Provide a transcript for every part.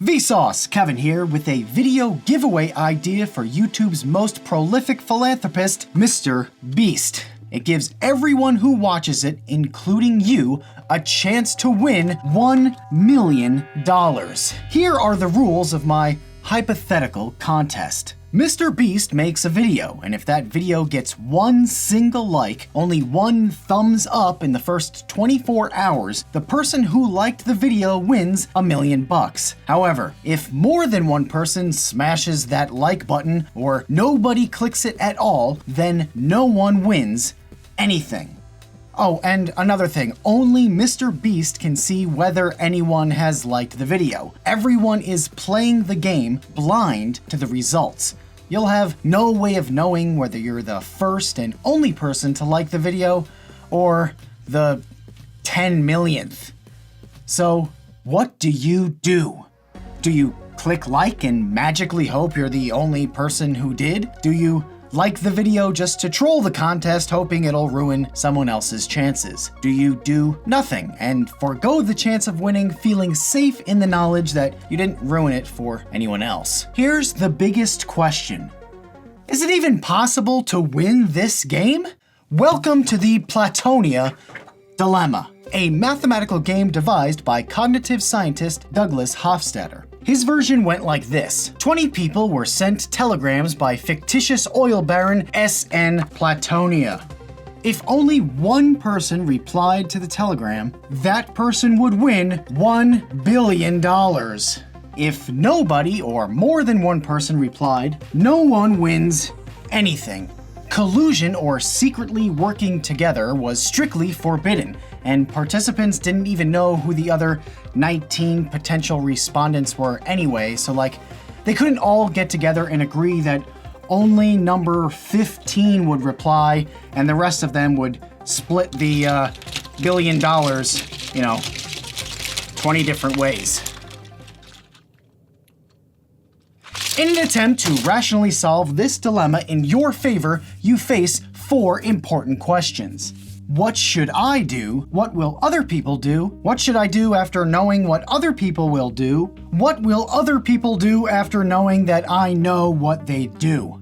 Vsauce, Kevin here with a video giveaway idea for YouTube's most prolific philanthropist, MrBeast. It gives everyone who watches it, including you, a chance to win $1 million. Here are the rules of my hypothetical contest. MrBeast makes a video, and if that video gets one single like, only one thumbs up in the first 24 hours, the person who liked the video wins $1 million. However, if more than one person smashes that like button, or nobody clicks it at all, then no one wins anything. Oh, and another thing, only MrBeast can see whether anyone has liked the video. Everyone is playing the game blind to the results. You'll have no way of knowing whether you're the first and only person to like the video, or the 10 millionth. So, what do you do? Do you click like and magically hope you're the only person who did? Do you like the video just to troll the contest, hoping it'll ruin someone else's chances? Do you do nothing and forego the chance of winning, feeling safe in the knowledge that you didn't ruin it for anyone else? Here's the biggest question. Is it even possible to win this game? Welcome to the Platonia Dilemma, a mathematical game devised by cognitive scientist Douglas Hofstadter. His version went like this. 20 people were sent telegrams by fictitious oil baron S.N. Platonia. If only one person replied to the telegram, that person would win $1 billion. If nobody or more than one person replied, no one wins anything. Collusion or secretly working together was strictly forbidden, and participants didn't even know who the other 19 potential respondents were anyway, so they couldn't all get together and agree that only number 15 would reply and the rest of them would split the $1 billion, 20 different ways. In an attempt to rationally solve this dilemma in your favor, you face 4 important questions. What should I do? What will other people do? What should I do after knowing what other people will do? What will other people do after knowing that I know what they do?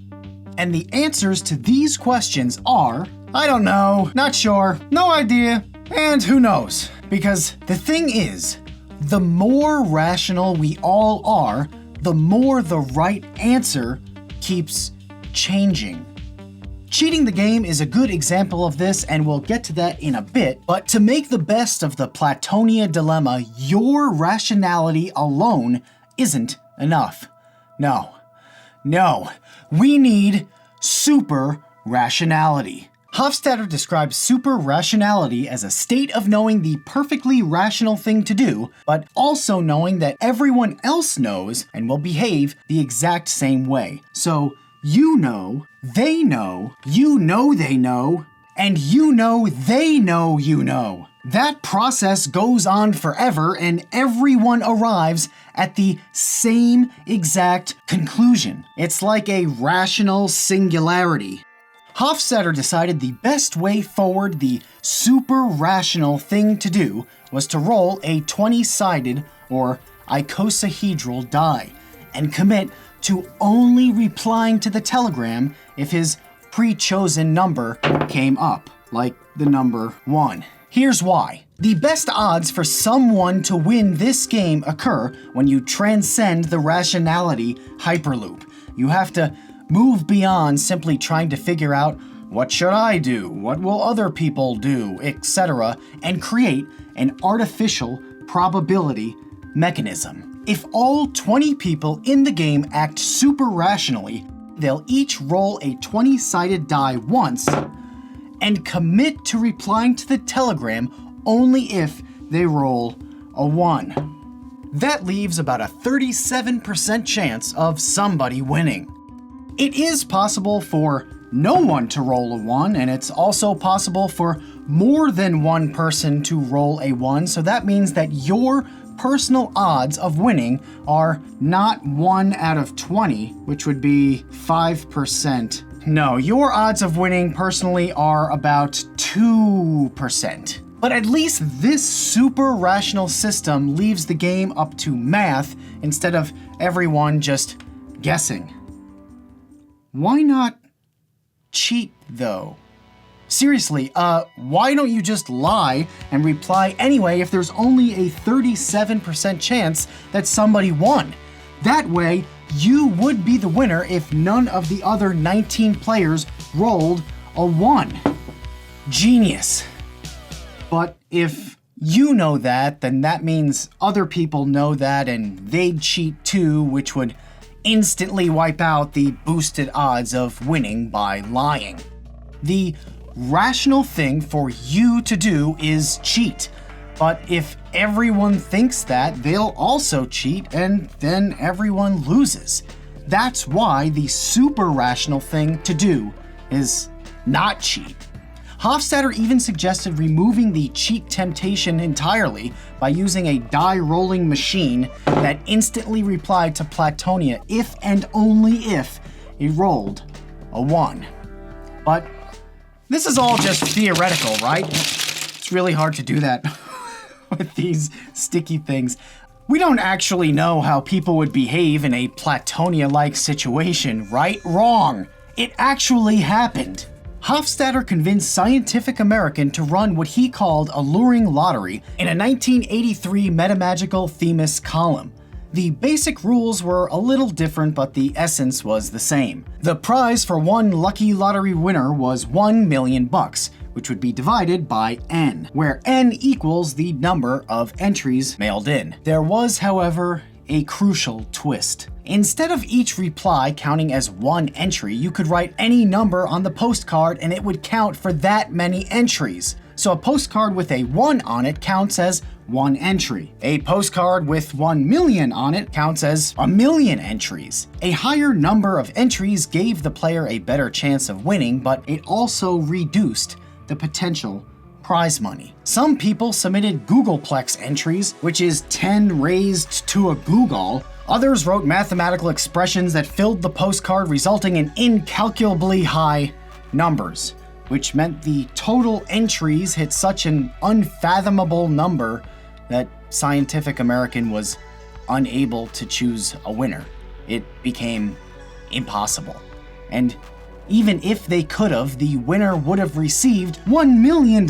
And the answers to these questions are, I don't know, not sure, no idea, and who knows? Because the thing is, the more rational we all are, the more the right answer keeps changing. Cheating the game is a good example of this, and we'll get to that in a bit, but to make the best of the Platonia Dilemma, your rationality alone isn't enough. No, we need super rationality. Hofstadter describes super rationality as a state of knowing the perfectly rational thing to do, but also knowing that everyone else knows and will behave the exact same way. So, you know, they know, you know they know, and you know they know you know. That process goes on forever, and everyone arrives at the same exact conclusion. It's like a rational singularity. Hofstadter decided the best way forward, the super rational thing to do, was to roll a 20-sided or icosahedral die and commit to only replying to the telegram if his pre-chosen number came up, like the number 1. Here's why. The best odds for someone to win this game occur when you transcend the rationality hyperloop. You have to move beyond simply trying to figure out what should I do, what will other people do, etc., and create an artificial probability mechanism. If all 20 people in the game act super rationally, they'll each roll a 20-sided die once and commit to replying to the telegram only if they roll a 1. That leaves about a 37% chance of somebody winning. It is possible for no one to roll a 1, and it's also possible for more than one person to roll a 1, so that means that your personal odds of winning are not 1 out of 20, which would be 5%. No, your odds of winning personally are about 2%. But at least this super rational system leaves the game up to math instead of everyone just guessing. Why not cheat, though? Seriously, why don't you just lie and reply anyway if there's only a 37% chance that somebody won? That way, you would be the winner if none of the other 19 players rolled a 1. Genius. But if you know that, then that means other people know that and they'd cheat too, which would instantly wipe out the boosted odds of winning by lying. The rational thing for you to do is cheat. But if everyone thinks that, they'll also cheat and then everyone loses. That's why the super rational thing to do is not cheat. Hofstadter even suggested removing the cheat temptation entirely by using a die rolling machine that instantly replied to Platonia if and only if it rolled a 1. But this is all just theoretical, right? It's really hard to do that with these sticky things. We don't actually know how people would behave in a Platonia-like situation, right? Wrong. It actually happened. Hofstadter convinced Scientific American to run what he called a luring lottery in a 1983 Metamagical Themis column. The basic rules were a little different, but the essence was the same. The prize for one lucky lottery winner was $1 million, which would be divided by n, where n equals the number of entries mailed in. There was, however, a crucial twist. Instead of each reply counting as one entry, you could write any number on the postcard and it would count for that many entries. So a postcard with a 1 on it counts as 1 entry. A postcard with 1 million on it counts as 1,000,000 entries. A higher number of entries gave the player a better chance of winning, but it also reduced the potential prize money. Some people submitted Googleplex entries, which is 10 raised to a googol. Others wrote mathematical expressions that filled the postcard, resulting in incalculably high numbers, which meant the total entries hit such an unfathomable number that Scientific American was unable to choose a winner. It became impossible. And even if they could have, the winner would have received $1 million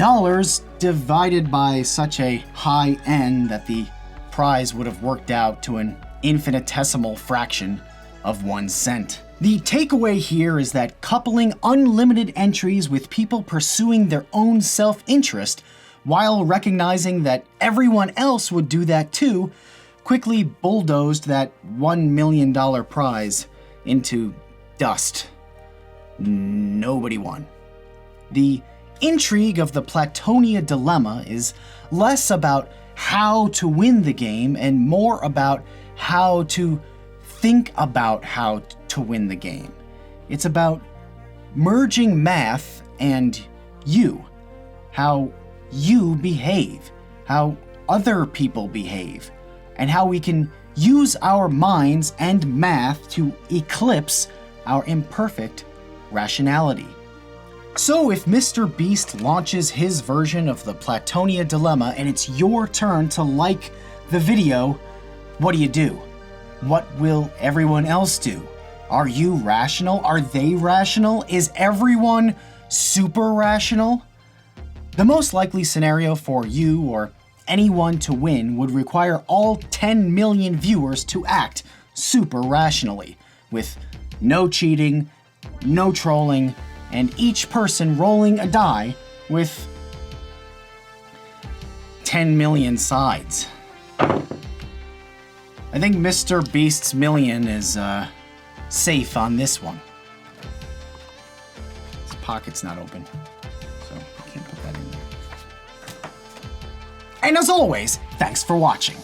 divided by such a high n that the prize would have worked out to an infinitesimal fraction of 1 cent. The takeaway here is that coupling unlimited entries with people pursuing their own self-interest, while recognizing that everyone else would do that too, quickly bulldozed that $1 million prize into dust. Nobody won. The intrigue of the Platonia Dilemma is less about how to win the game and more about how to think about how to win the game. It's about merging math and you, how you behave, how other people behave, and how we can use our minds and math to eclipse our imperfect rationality. So if MrBeast launches his version of the Platonia Dilemma and it's your turn to like the video, what do? What will everyone else do? Are you rational? Are they rational? Is everyone super rational? The most likely scenario for you or anyone to win would require all 10 million viewers to act super rationally, with no cheating, no trolling, and each person rolling a die with 10 million sides. I think MrBeast's million is safe on this one. His pocket's not open, so I can't put that in there. And as always, thanks for watching.